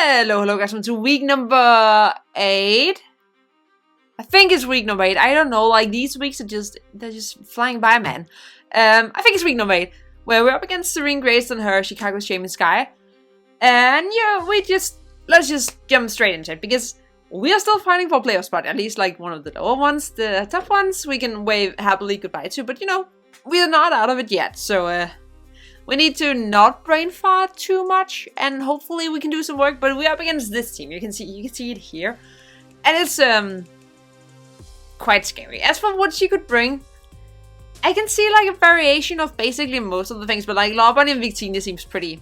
Hello guys, welcome to week number 8. I think it's week number 8. I don't know, like these weeks are they're just flying by, man. I think it's week number 8, where we're up against SareneGrace and her Chicago Shaymin-Sky. And yeah, let's just jump straight into it, because we are still fighting for a playoff spot, at least like one of the lower ones. The top ones we can wave happily goodbye to, but you know, we are not out of it yet, so we need to not brain fart too much, and hopefully we can do some work. But we're up against this team. You can see it here, and it's quite scary. As for what she could bring, I can see like a variation of basically most of the things, but like Lawbunny and Victini seems pretty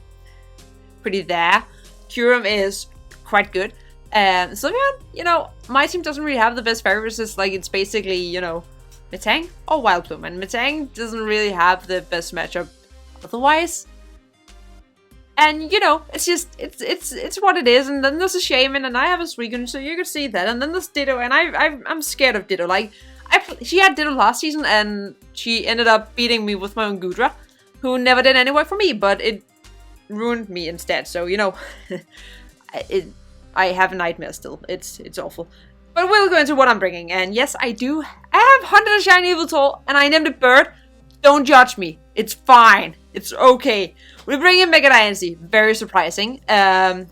there. Curum is quite good. So yeah, you know, my team doesn't really have the best fairy resist. Like it's basically, you know, Metang or VileDOOM, and Metang doesn't really have the best matchup otherwise. And you know, it's just it's what it is. And then there's a Shaymin, and I have a Suicune, so you could see that. And then there's Ditto, and I'm scared of Ditto. Like she had Ditto last season, and she ended up beating me with my own Gudra, who never did any work for me, but it ruined me instead. So you know, I have nightmares still. It's awful. But we'll go into what I'm bringing. And yes, I have hunted a shiny Yveltal, and I named it Bird. Don't judge me. It's fine. It's okay. We bring in Mega Dynasty. Very surprising. And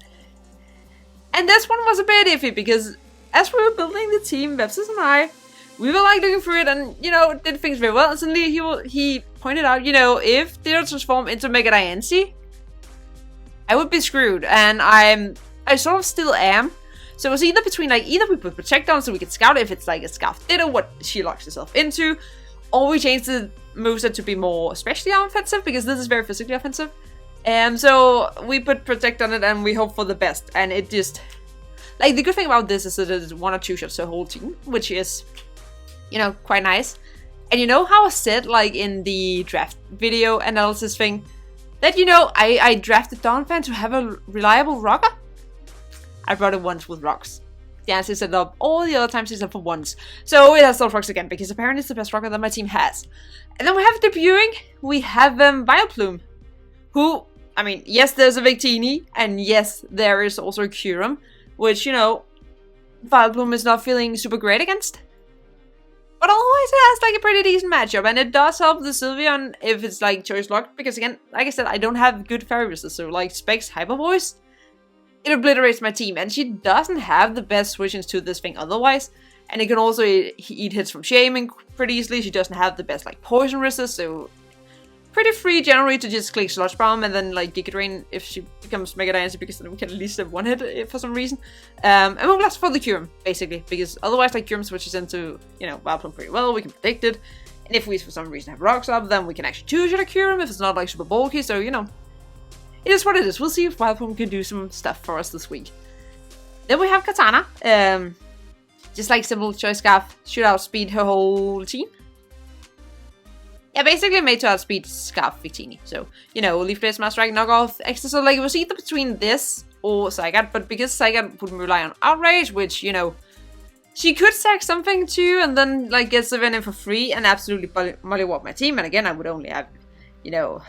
this one was a bit iffy, because as we were building the team, Vepsis and I, we were like looking through it and, you know, did things very well. And suddenly he pointed out, you know, if they transform into Mega Dynasty, I would be screwed. And I sort of still am. So it was either between, like, either we put Protect on so we can scout if it's like a Scarf Ditto, what she locks herself into, or we change the moveset to be more especially offensive, because this is very physically offensive. So we put Protect on it and we hope for the best. And it just, like, the good thing about this is that it's 1 or 2 shots to the whole team, which is, you know, quite nice. And you know how I said, like, in the draft video analysis thing, that, you know, I drafted Donphan to have a reliable rocker? I brought it once with rocks. The answer is set up all the other times except for once. So it has still rocks again, because apparently it's the best rocker that my team has. And then we have debuting, we have VileDOOM, who, I mean, yes, there's a Victini, and yes, there is also a Curum, which, you know, VileDOOM is not feeling super great against. But otherwise, it has like a pretty decent matchup, and it does help the Sylveon if it's like choice locked, because again, like I said, I don't have good fairy resist, so like Specs Hyper Voice, it obliterates my team, and she doesn't have the best switchings to this thing otherwise. And it can also eat hits from Shaymin pretty easily. She doesn't have the best like poison resist, so pretty free generally to just click Sludge Bomb and then like Giga Drain if she becomes Mega Dynasty, because then we can at least have one hit for some reason. And we'll blast for the Curum basically, because otherwise like Curum switches into, you know, VileDOOM pretty well. We can predict it, and if we for some reason have rocks up, then we can actually 2-shot a Curum if it's not like super bulky. So you know, it is what it is. We'll see if VileDOOM can do some stuff for us this week. Then we have Katana. Just like simple choice Scarf, shoot outspeed her whole team. Yeah, basically made to outspeed Scarf Victini. So, you know, Leaf Blade, Smash Strike, knock off extra. So like it was either between this or Zygarde, but because Zygarde would rely on Outrage, which, you know, she could sack something too, and then like get the venom for free and absolutely mollywop my team. And again, I would only have, you know,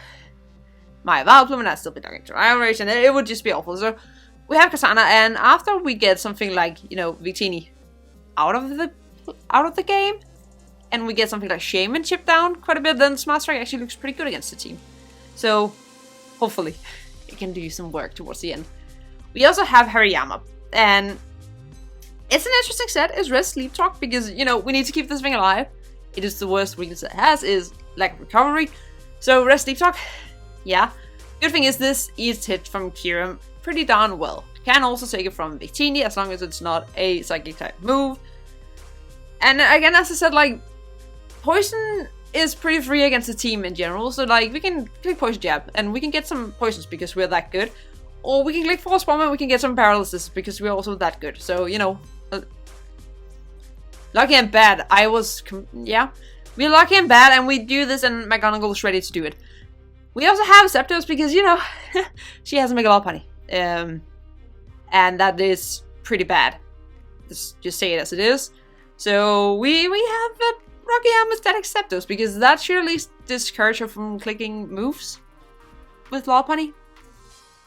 my VileDOOM, and I'd still be talking to Outrage, and it would just be awful. So we have Katana, and after we get something like, you know, Victini out of the game, and we get something like Shaymin chipped down quite a bit, then Smart Strike actually looks pretty good against the team. So hopefully it can do some work towards the end. We also have Hariyama, and it's an interesting set. It's Rest Sleep Talk, because, you know, we need to keep this thing alive. It is the worst weakness it has, is lack of recovery. So Rest Sleep Talk, yeah. Good thing is this eats hit from Curum pretty darn well. Can also take it from Victini as long as it's not a psychic type move. And again, as I said, like, poison is pretty free against the team in general. So like, we can click Poison Jab and we can get some poisons because we're that good. Or we can click Force Bomb and we can get some paralysis because we're also that good. So, you know, lucky and bad. Yeah, we're lucky and bad, and we do this, and McGonagall is ready to do it. We also have Zapdos because, you know, she has a Mega Lopunny. And that is pretty bad. Just say it as it is. So we have a Rocky Armor Static Zapdos, because that should at least discourage her from clicking moves with Lopunny.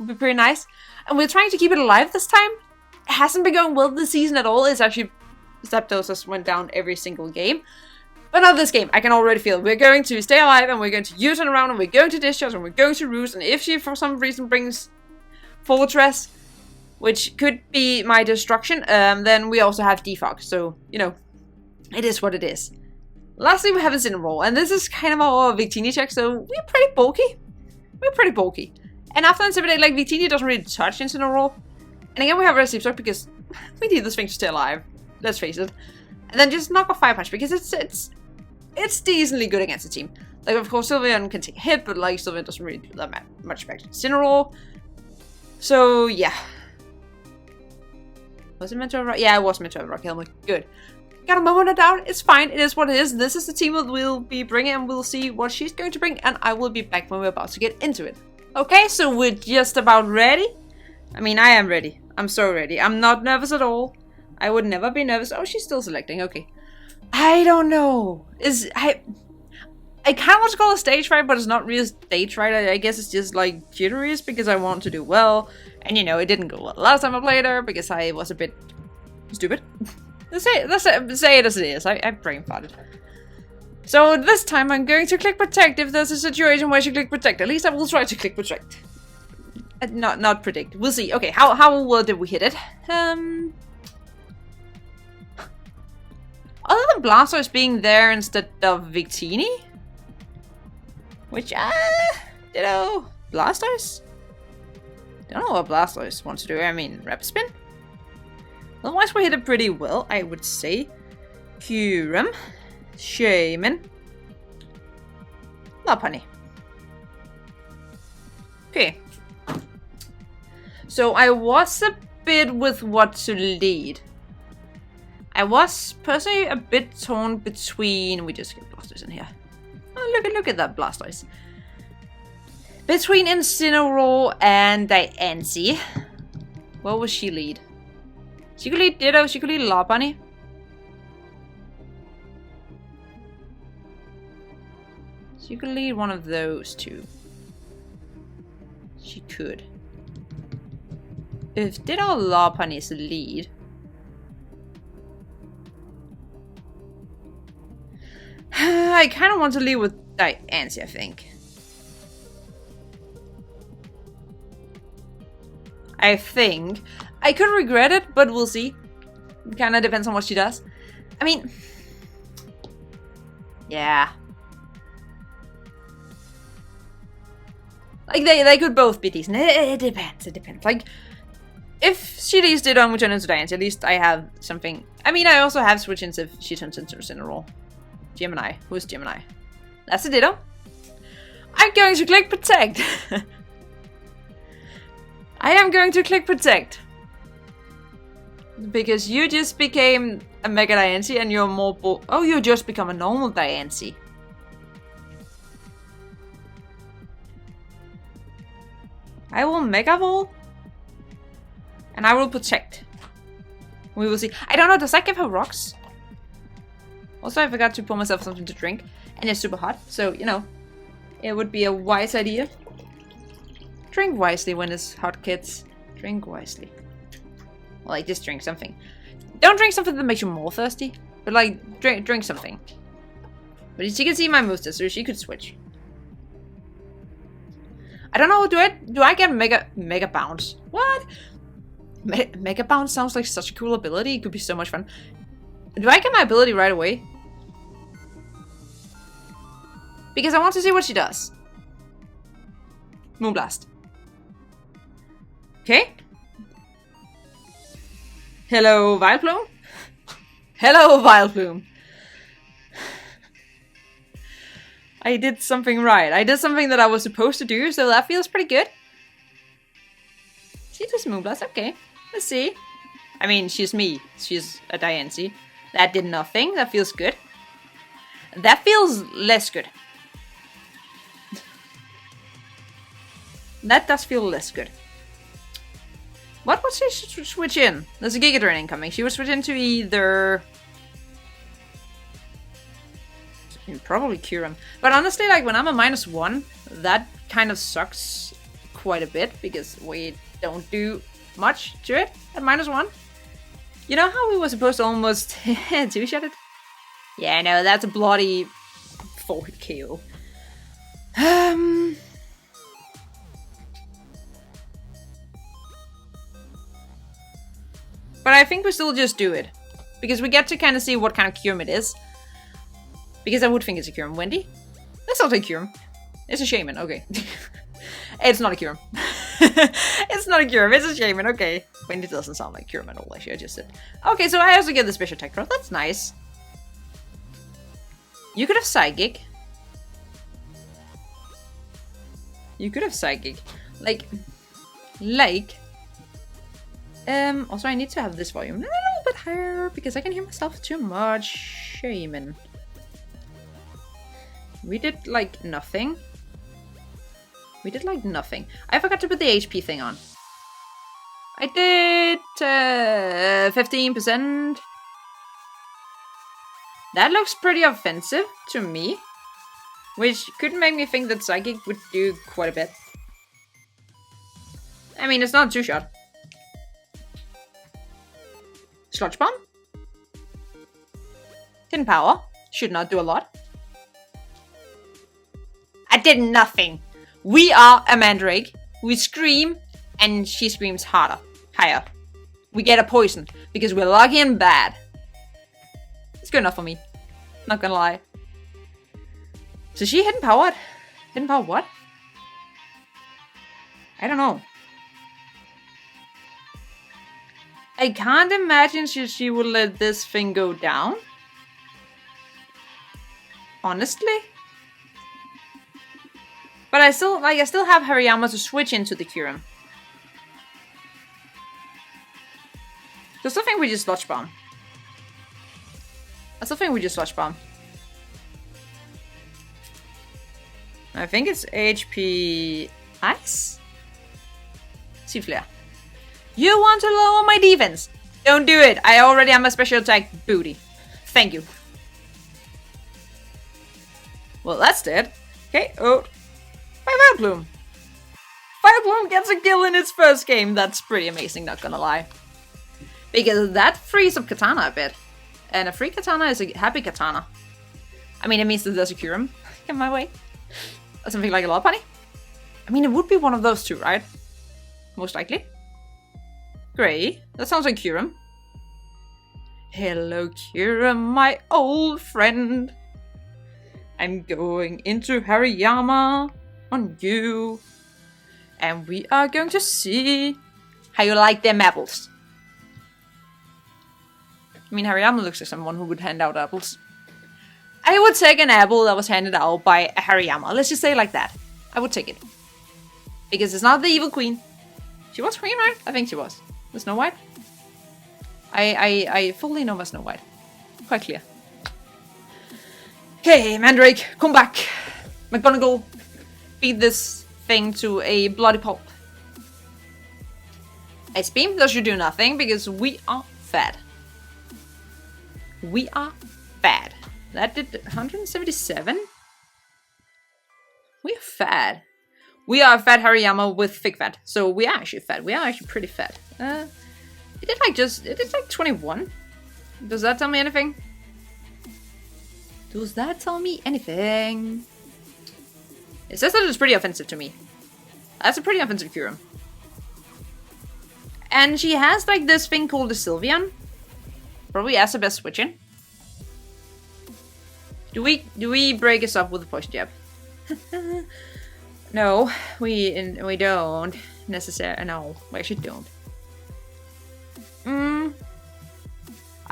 Would be pretty nice. And we're trying to keep it alive this time. It hasn't been going well this season at all. It's actually, Zapdos went down every single game. But not this game. I can already feel we're going to stay alive and we're going to use it around and we're going to discharge and we're going to roost. And if she for some reason brings Fortress, which could be my destruction, then we also have defog. So, you know, it is what it is. Lastly, we have a Incineroar, and this is kind of our Victini check, so we're pretty bulky. We're pretty bulky. And after Intimidate, like, Victini doesn't really touch Incineroar. And again, we have Rescue Stock because we need this thing to stay alive. Let's face it. And then just knock off Fire Punch because it's decently good against the team. Like, of course, Sylveon can take a hit, but, like, Sylveon doesn't really do that much back to Incineroar. So, yeah. Was it meant to have rock? Yeah, it was meant to have rock helmet. Good. Got a moment of doubt. It's fine. It is what it is. This is the team that we'll be bringing, and we'll see what she's going to bring, and I will be back when we're about to get into it. Okay, so we're just about ready. I mean, I am ready. I'm so ready. I'm not nervous at all. I would never be nervous. Oh, she's still selecting. Okay. I don't know. I kind of want to call it stage fright, but it's not really stage fright. I guess it's just like jittery because I want to do well. And you know, it didn't go well last time I played her because I was a bit stupid. Let's say it as it is. I brain farted. So this time I'm going to click protect if there's a situation where she click protect. At least I will try to click protect. Not predict. We'll see. Okay, how well did we hit it? Other than Blastoise being there instead of Victini? Which, you know, Blastoise? Don't know what Blastoise wants to do. I mean, Rapid Spin? Otherwise, we hit it pretty well, I would say. Kyurem. Shaymin. Lopunny. Okay. So, I was a bit with what to lead. I was personally a bit torn between... We just get Blastoise in here. Oh, look at that Blastoise. Between Incineroar and Diancie. What will she lead? She could lead Ditto, she could lead Lopunny. She could lead one of those two. She could. If Ditto or Lopunny is the lead... I kind of want to lead with Diancie, I think. I could regret it, but we'll see. It kind of depends on what she does. I mean... Yeah. Like, they could both be decent. It depends. Like, if she leads Ditto and we turn into Diancie, at least I have something... I mean, I also have switch-ins if she turns into Incineroar. Gemini. Who's Gemini? That's a Ditto. I'm going to click protect. I am going to click protect. Because you just became a Mega Diancie and you're more oh, you just become a normal Diancie. I will Mega Ball. And I will protect. We will see. I don't know, does that give her rocks? Also, I forgot to pour myself something to drink. And it's super hot, so, you know, it would be a wise idea. Drink wisely when it's hot, kids. Drink wisely. Well, like, just drink something. Don't drink something that makes you more thirsty. But, like, drink something. But she can see my moves, so she could switch. I don't know, do I get Mega Bounce? What? Mega Bounce sounds like such a cool ability. It could be so much fun. Do I get my ability right away? Because I want to see what she does. Moonblast. Okay. Hello, VileDOOM. Hello, VileDOOM. I did something right. I did something that I was supposed to do, so that feels pretty good. She does Moonblast. Okay. Let's see. I mean, she's me. She's a Diancie. That did nothing. That feels good. That feels less good. That does feel less good. What would she switch in? There's a Giga Drain incoming. She would switch into either... Probably Kyurem. But honestly, like, when I'm a -1, that kind of sucks quite a bit because we don't do much to it at -1. You know how we were supposed to almost two-shot it? Yeah, no, that's a bloody forward KO. But I think we still just do it. Because we get to kind of see what kind of Kyurem it is. Because I would think it's a Kyurem. Wendy? That's not a Kyurem. It's a Shaymin, okay. It's not a Kyurem. It's not a Kyurem, it's a Shaymin, okay. Wendy doesn't sound like Kyurem at all, actually, I just said. Okay, so I also get the special attack draw, that's nice. You could have Psychic. You could have Psychic. Like... Also, I need to have this volume a little bit higher because I can hear myself too much. Shaymin. We did, like, nothing. We did, like, nothing. I forgot to put the HP thing on. I did 15%. That looks pretty offensive to me. Which could make me think that Psychic would do quite a bit. I mean, it's not a two-shot. Sludge Bomb. Hidden Power. Should not do a lot. I did nothing. We are a Mandrake. We scream, and she screams harder. Higher. We get a poison, because we're lucky and bad. It's good enough for me. Not gonna lie. So she hidden powered? Hidden power what? I don't know. I can't imagine she would let this thing go down. Honestly. But I still have Hariyama to switch into the Kyurem. So I still think we just Sludge Bomb. I still think we just Sludge Bomb. I think it's HP Ice? Sea Flare. You want to lower my defense? Don't do it. I already have my special attack booty. Thank you. Well, that's dead. Okay, oh. By VileDOOM. VileDOOM gets a kill in its first game. That's pretty amazing, not gonna lie. Because that frees up Katana a bit. And a free Katana is a happy Katana. I mean, it means that there's a Kyurem in my way. Or something like a Lopunny. I mean, it would be one of those two, right? Most likely. Gray. That sounds like Kyurem. Hello, Kyurem, my old friend. I'm going into Hariyama on you. And we are going to see how you like them apples. I mean, Hariyama looks like someone who would hand out apples. I would take an apple that was handed out by a Hariyama. Let's just say it like that. I would take it. Because it's not the evil queen. She was queen, right? I think she was. The Snow White? I fully know my Snow White. Quite clear. Okay, Mandrake, come back. McGonagall, feed this thing to a bloody pulp. Ice Beam, that should do nothing because we are fat. We are fat. That did 177? We are fat. We are fat Hariyama with thick fat. So we are actually fat. We are actually pretty fat. It did like 21. Does that tell me anything? Does that tell me anything? It says that it's pretty offensive to me. That's a pretty offensive Kyurem. And she has like this thing called the Sylveon. Probably as the best switching. Do we break us up with a poison jab? No, we don't necessarily. No, we actually don't.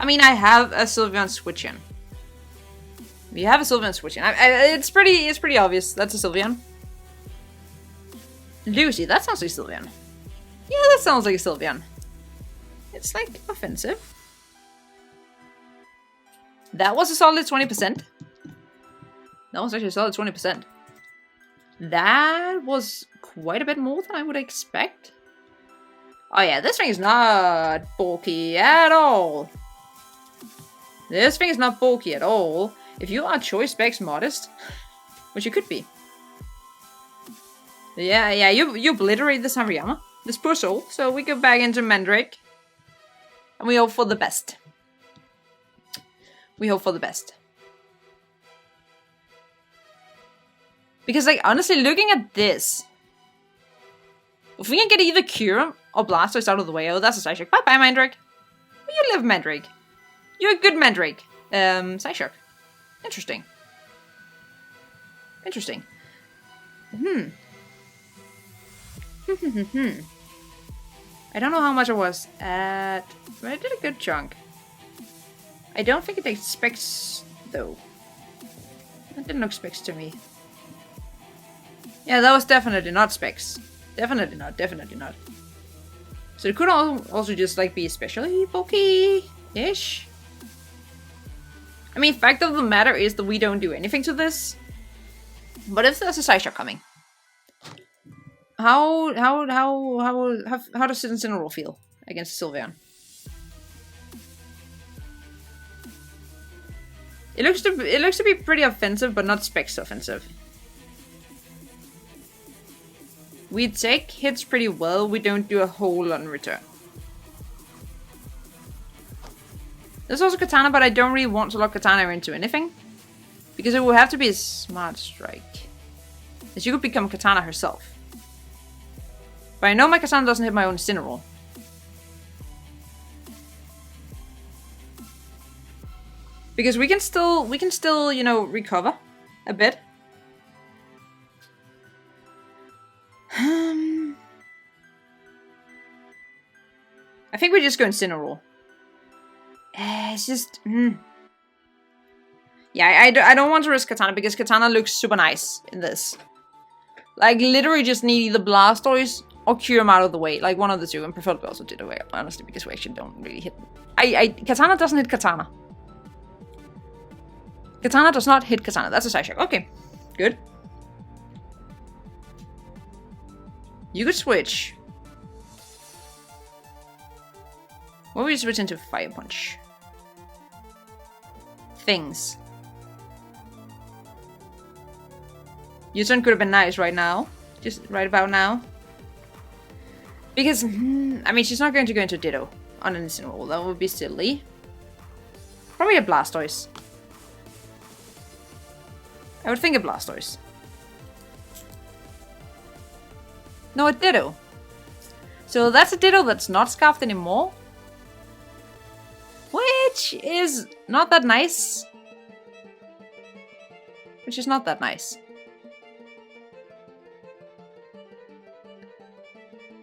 I mean, I have a Sylveon switching. We have a Sylveon switching. It's pretty obvious. That's a Sylveon. Lucy, that sounds like a Sylveon. Yeah, that sounds like a Sylveon. It's like offensive. That was a solid 20%. That was actually a solid 20%. That was quite a bit more than I would expect. Oh yeah, this thing is not bulky at all. This thing is not bulky at all. If you are choice specs modest, which you could be. Yeah, you obliterate this Hariyama. This poor soul. So we go back into Mandrake. And we hope for the best. We hope for the best. Because, like, honestly, looking at this, if we can get either Kyurem or Blastoise out of the way, oh, that's a Psyshock. Bye-bye, Mandrake. You live, Mandrake. You're a good Mandrake. Psyshock. Interesting. Interesting. I don't know how much it was at, but I did a good chunk. I don't think it takes specs, though. That didn't look specs to me. Yeah, that was definitely not specs. Definitely not. So it could also just like be especially bulky-ish. I mean, fact of the matter is that we don't do anything to this. But if there's a Psyshock coming, how does Incineroar feel against Sylveon? It looks to be pretty offensive, but not specs offensive. We take hits pretty well, we don't do a whole lot in return. There's also Katana, but I don't really want to lock Katana into anything. Because it would have to be a Smart Strike. As she could become Katana herself. But I know my Katana doesn't hit my own Incineroar. Because we can still, you know, recover a bit. I think we just go Incineroar. It's just... Yeah, I don't want to risk Katana because Katana looks super nice in this. Like, literally just need either Blastoise or Kyurem out of the way. Like, one of the two. And preferably also Ditto away, honestly, because we actually don't really hit... Katana doesn't hit Katana. Katana does not hit Katana. That's a Psyshock. Okay, good. You could switch. What would you switch into Fire Punch? Things. U-turn could have been nice right now. Just right about now. Because, I mean, she's not going to go into Ditto on an Incineroar. That would be silly. Probably a Blastoise. I would think a Blastoise. No, a Ditto. So that's a Ditto that's not Scarfed anymore. Which is not that nice.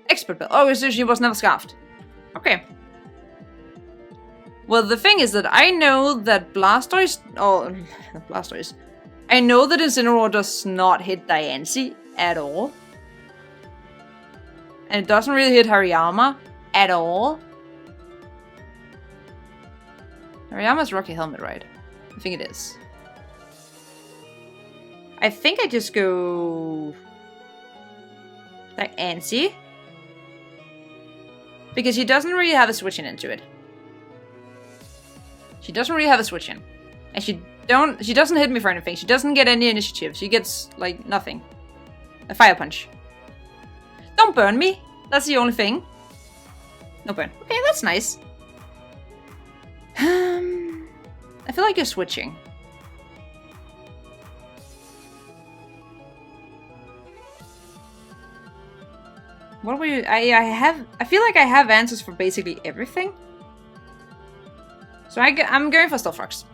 Expert Bell. Oh, so she was never Scarfed. Okay. Well, the thing is that I know that Blastoise... Oh, not Blastoise. I know that Incineroar does not hit Diancie at all. And it doesn't really hit Hariyama at all. Hariyama's Rocky Helmet, right? I think it is. I think I just go... Diancie. Because she doesn't really have a switch in into it. She doesn't really have a switch in. And she doesn't hit me for anything. She doesn't get any initiative. She gets, like, nothing. A Fire Punch. Don't burn me. That's the only thing. No burn. Okay, that's nice. I feel like you're switching. What were you... I feel like I have answers for basically everything. So I'm going for Stealth Rocks.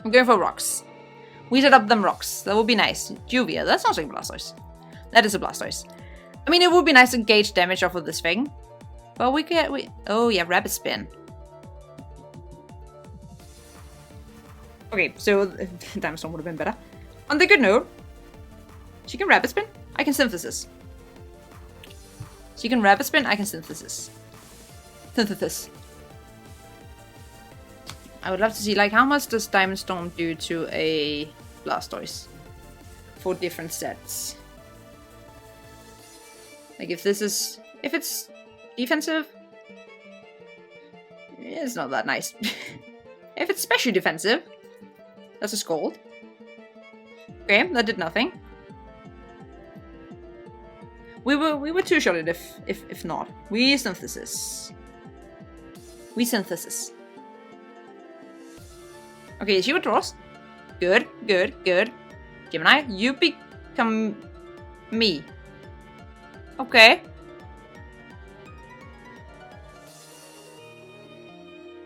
I'm going for rocks. We set up them rocks. That would be nice. Juvia. That sounds like a Blastoise. That is a Blastoise. I mean, it would be nice to gauge damage off of this thing. But oh yeah, Rapid Spin. Okay, so Diamond Storm would have been better. On the good note, she can Rapid Spin. I can Synthesis. She can Rapid Spin. I can Synthesis. Synthesis. I would love to see, like, how much does Diamond Storm do to a Blastoise? For different sets. Like, if it's defensive, it's not that nice. If it's special defensive, that's a Scald. Okay, that did nothing. We were too short if not. We synthesis. We synthesis. Okay, she withdraws. Good, good, good. Gemini, you become me. Okay.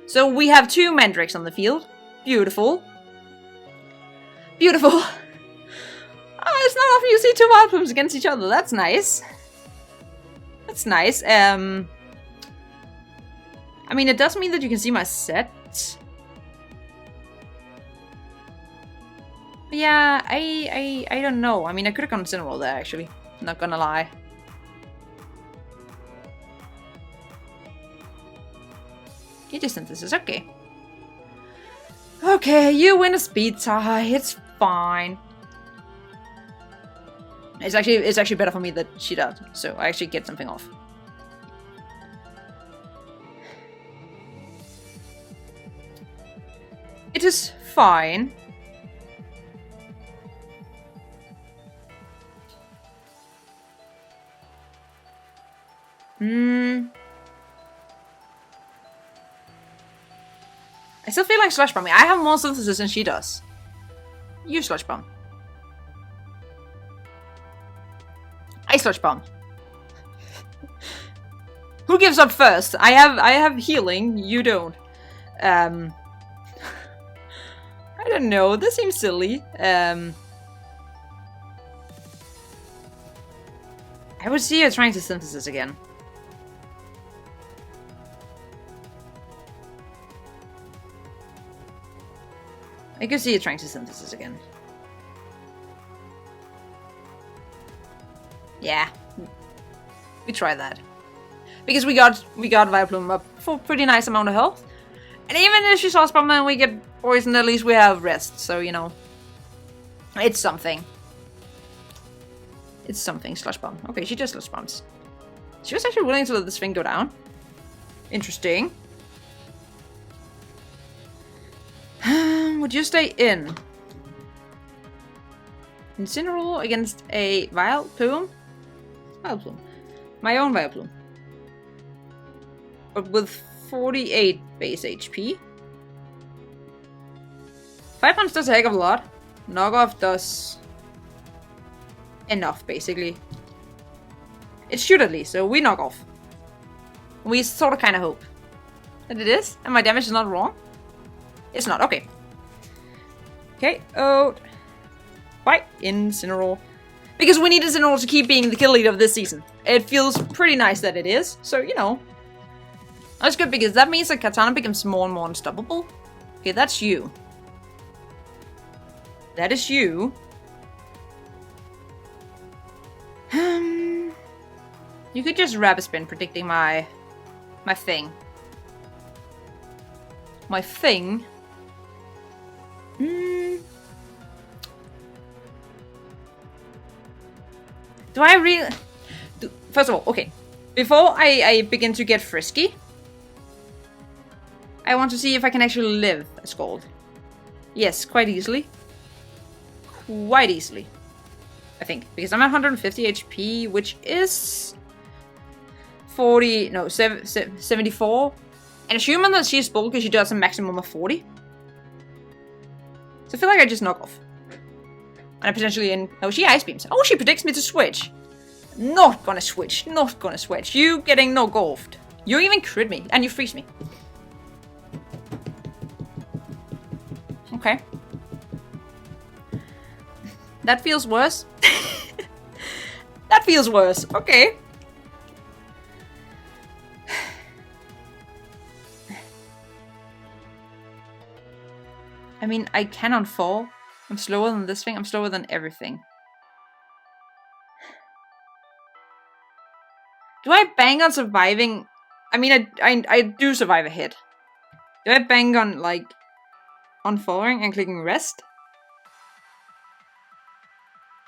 So we have 2 mandrakes on the field. Beautiful. Beautiful. Oh, it's not often you see 2 Vileplumes against each other. That's nice. That's nice. I mean, it does mean that you can see my set. Yeah, I don't know. I mean, I could have gone Cineroll there, actually. Not gonna lie. Synthesis, okay. Okay, you win a speed tie. It's fine. It's actually better for me that she does, so I actually get something off. It is fine. I still feel like Slush Bombing. I have more synthesis than she does. You Slush Bomb. I Slush Bomb. Who gives up first? I have healing. You don't. I don't know. This seems silly. I would see her trying to synthesis again. I could see it trying to synthesis again. Yeah. We try that. Because we got Vileplume up for a pretty nice amount of health. And even if she Sawsbucks and we get poisoned, at least we have rest, so you know. It's something. It's something, Slush Bomb. Okay, she just Slush Bombs. She was actually willing to let this thing go down. Interesting. Would you stay in? Incineroar against a Vileplume? Vileplume. My own Vileplume. But with 48 base HP. Fire Punch does a heck of a lot. Knockoff does enough, basically. It's shoot at least, so we knock off. We sort of kind of hope that it is, and my damage is not wrong. It's not, okay. Okay, oh. Bye, Incineroar. Because we need Incineroar to keep being the kill leader of this season. It feels pretty nice that it is, so you know. That's good because that means that Katana becomes more and more unstoppable. Okay, that's you. That is you. You could just Rapid Spin predicting my thing. My thing? Do I really... First of all, okay. Before I begin to get frisky, I want to see if I can actually live a Scald. Yes, quite easily. Quite easily. I think. Because I'm at 150 HP, which is... 74. And assuming that she's bulky, she does a maximum of 40. So I feel like I just knock off. And I potentially in... Oh, she Ice Beams. Oh, she predicts me to switch. Not gonna switch. Not gonna switch. You getting knocked off. You even crit me. And you freeze me. Okay. That feels worse. That feels worse. Okay. I mean, I cannot fall. I'm slower than this thing. I'm slower than everything. Do I bang on surviving? I mean, I do survive a hit. Do I bang on, like, on falling and clicking rest?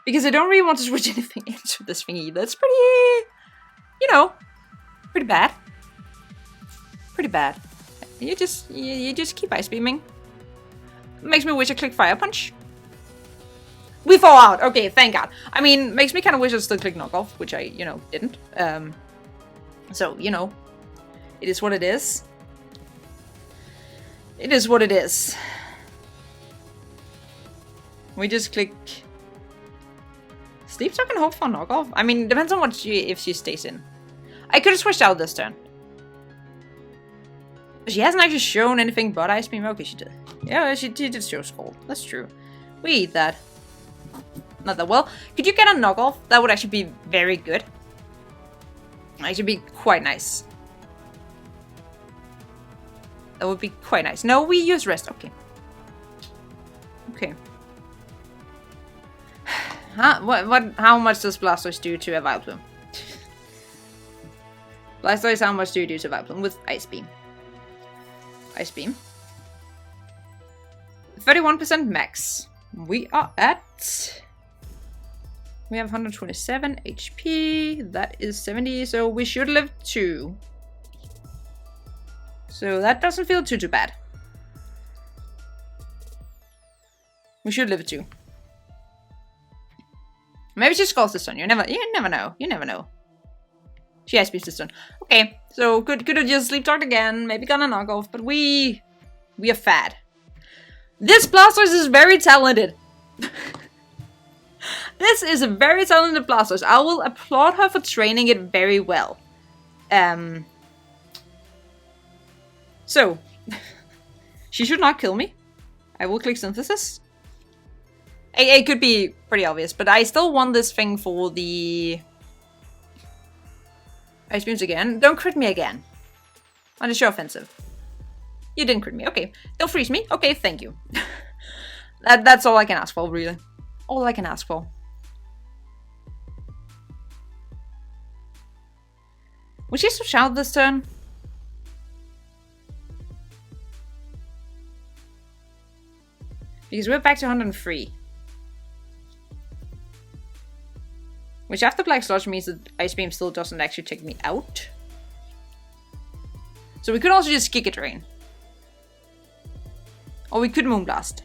Because I don't really want to switch anything into this thing either. It's pretty, you know, pretty bad. Pretty bad. You just keep Ice Beaming. Makes me wish I clicked Fire Punch. We fall out. Okay, thank God. I mean, makes me kind of wish I'd still click knockoff, which I, you know, didn't. So, you know, it is what it is. It is what it is. We just click Sleep Talk and hope for knockoff. I mean, depends on what if she stays in. I could have switched out this turn. She hasn't actually shown anything but Ice Beam. Okay, she did. Yeah, she did show Skull. That's true. We eat that. Not that well. Could you get a knockoff? That would actually be very good. Actually be quite nice. That would be quite nice. No, we use rest. Okay. Okay. Huh? How much does Blastoise do to a VileDOOM? Blastoise, how much do you do to VileDOOM with Ice Beam? Ice Beam. 31% max. We are at... We have 127 HP. That is 70, so we should live 2. So that doesn't feel too bad. We should live 2. Maybe she scalds this one. You never know. You never know. She has beats this one. Okay, so could have just sleep talked again. Maybe gonna knock off, but we are fat. This Blastoise is very talented. This is a very talented Blastoise. I will applaud her for training it very well. So, she should not kill me. I will click Synthesis. It could be pretty obvious, but I still want this thing for the... Ice Beams again. Don't crit me again. On the show offensive. You didn't crit me. Okay. Don't freeze me. Okay, thank you. That's all I can ask for, really. All I can ask for. Would she switch out this turn? Because we're back to 103. Which after Black Sludge means that Ice Beam still doesn't actually take me out. So we could also just Giga Drain. Or we could Moonblast.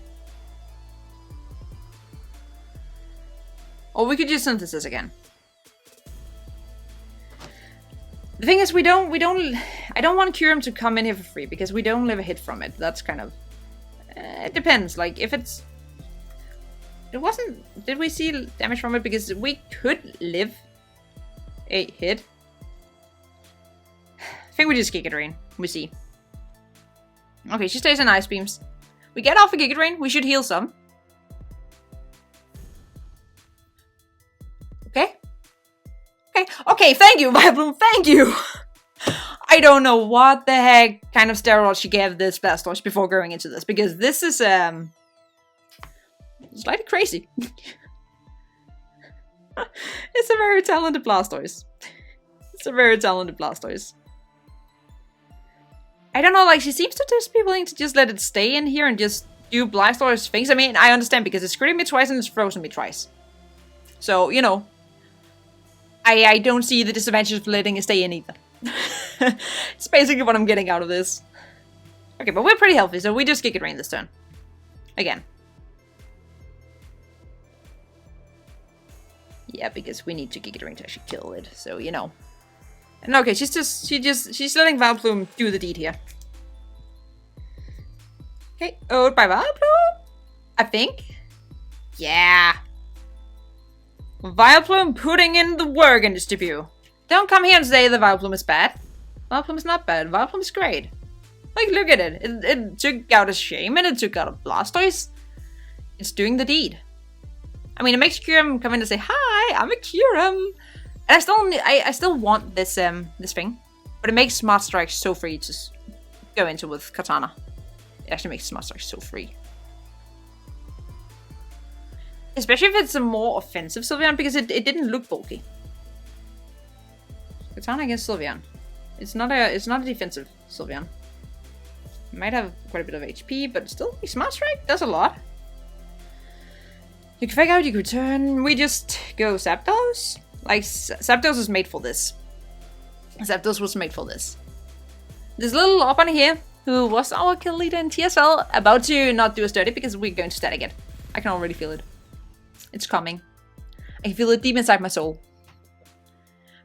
Or we could just Synthesis again. The thing is, I don't want Kyurem to come in here for free, because we don't live a hit from it. That's kind of... it depends, like, if it's... It wasn't... Did we see damage from it? Because we could live a hit. I think we just Giga Drain. We see. Okay, she stays in Ice Beams. We get off a Giga Drain. We should heal some. Okay. Okay. Okay, thank you, VileDOOM. Thank you. I don't know what the heck kind of steroids she gave this Blastoise before going into this. Because this is, slightly crazy. It's a very talented Blastoise. It's a very talented Blastoise. I don't know, like, she seems to just be willing to just let it stay in here and just do Blastoise things. I mean, I understand, because it's critting me twice and it's frozen me twice. So, you know, I don't see the disadvantage of letting it stay in either. It's basically what I'm getting out of this. Okay, but we're pretty healthy, so we just Giga Drain this turn. Again. Yeah, because we need to Giga Drain to actually kill it, so you know. And okay, she's letting VileDOOM do the deed here. Okay, owed by VileDOOM, I think. Yeah. VileDOOM putting in the work in this debut. Don't come here and say that VileDOOM is bad. VileDOOM is not bad. VileDOOM is great. Like, look at it. It took out a Shaymin, it took out a Blastoise. It's doing the deed. I mean, it makes Kyurem come in and say, "Hi, I'm a Kyurem," and I still want this this thing, but it makes Smart Strike so free to go into with Katana. It actually makes Smart Strike so free, especially if it's a more offensive Sylveon, because it didn't look bulky. Katana against Sylveon. It's not a defensive Sylveon. It might have quite a bit of HP, but still, Smart Strike does a lot. You can fake out, you can return. We just go Zapdos. Like, Zapdos is made for this. Zapdos was made for this. This little Open here, who was our kill leader in TSL, about to not do us dirty because we're going to static it. I can already feel it. It's coming. I can feel it deep inside my soul.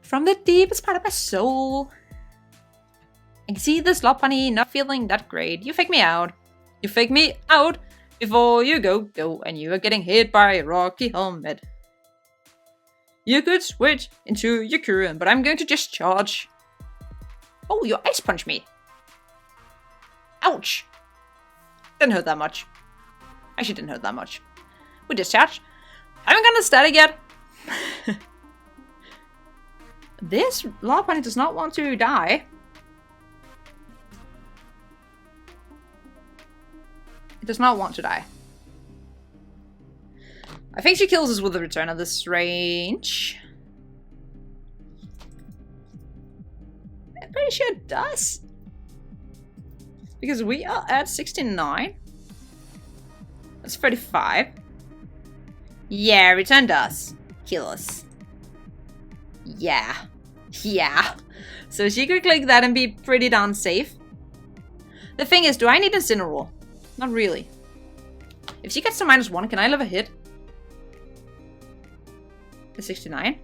From the deepest part of my soul. I can see this lot bunny not feeling that great. You fake me out. You fake me out before you go, and you are getting hit by a rocky helmet. You could switch into your Kurin, but I'm going to just charge. Oh, you ice punch me. Ouch. Didn't hurt that much. Actually didn't hurt that much. We discharge. I haven't gotten a static yet. This lot bunny does not want to die. It does not want to die. I think she kills us with the return of this range. I'm pretty sure it does. Because we are at 69. That's 35. Yeah, return does. Kill us. Yeah. Yeah. So she could click that and be pretty darn safe. The thing is, do I need Incineroar? Not really. If she gets to -1, can I live a hit? The 69?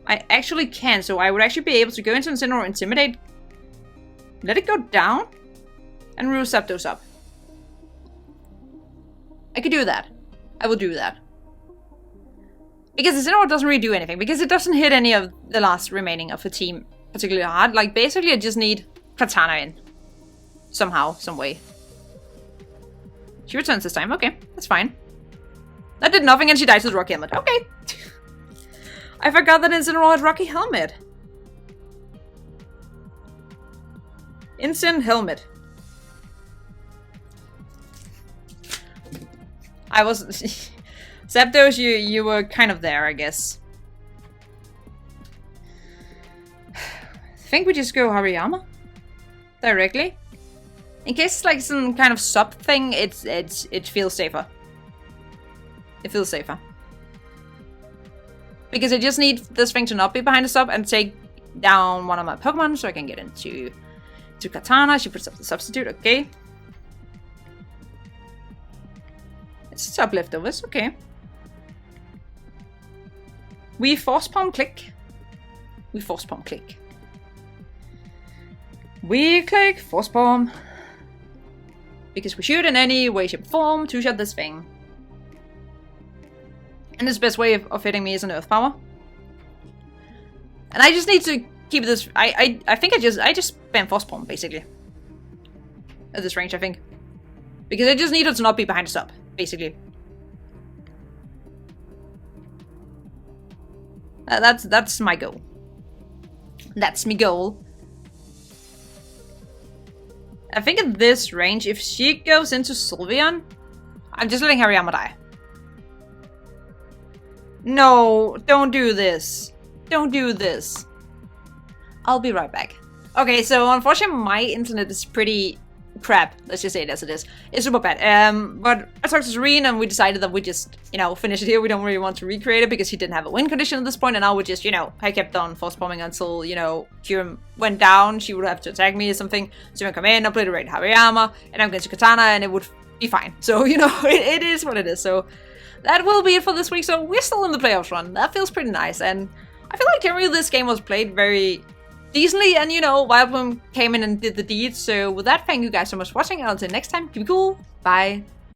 I actually can, so I would actually be able to go into Incineroar, Intimidate, let it go down, and rule Zapdos up. I could do that. I will do that. Because Incineroar doesn't really do anything, because it doesn't hit any of the last remaining of the team particularly hard. Like, basically I just need Katana in. Somehow, some way. She returns this time. Okay, that's fine. That did nothing and she dies with Rocky Helmet. Okay. I forgot that Incineroar had Rocky Helmet. Incin Helmet. I was... Zapdos, you were kind of there, I guess. I think we just go Hariyama. Directly. In case it's like some kind of sub thing, it feels safer. It feels safer. Because I just need this thing to not be behind the sub and take down one of my Pokemon so I can get into Katana. She puts up the substitute, okay. It's sub leftovers, okay. We force palm click. We force palm click. We click force palm. Because we shoot in any way, shape, or form to shut this thing. And this best way of hitting me is an Earth Power. And I just need to keep this... I think I just spam force palm, basically. At this range, I think. Because I just need it to not be behind the sub, basically. That's my goal. That's my goal. I think at this range, if she goes into Sylveon, I'm just letting Hariyama die. No, don't do this. Don't do this. I'll be right back. Okay, so unfortunately my internet is pretty crap. Let's just say it as it is. It's super bad. But I talked to Serene and we decided that we just, finish it here. We don't really want to recreate it because he didn't have a win condition at this point. And now we just, I kept on force bombing until, Kyurem went down. She would have to attack me or something. So I'm come in, I'll play the raid Hariyama, and I'm going to Katana and it would be fine. So, it is what it is. So that will be it for this week. So we're still in the playoffs run. That feels pretty nice. And I feel like generally this game was played very decently, and VileDOOM came in and did the deeds. So with that, thank you guys so much for watching, and until next time, keep it cool, bye.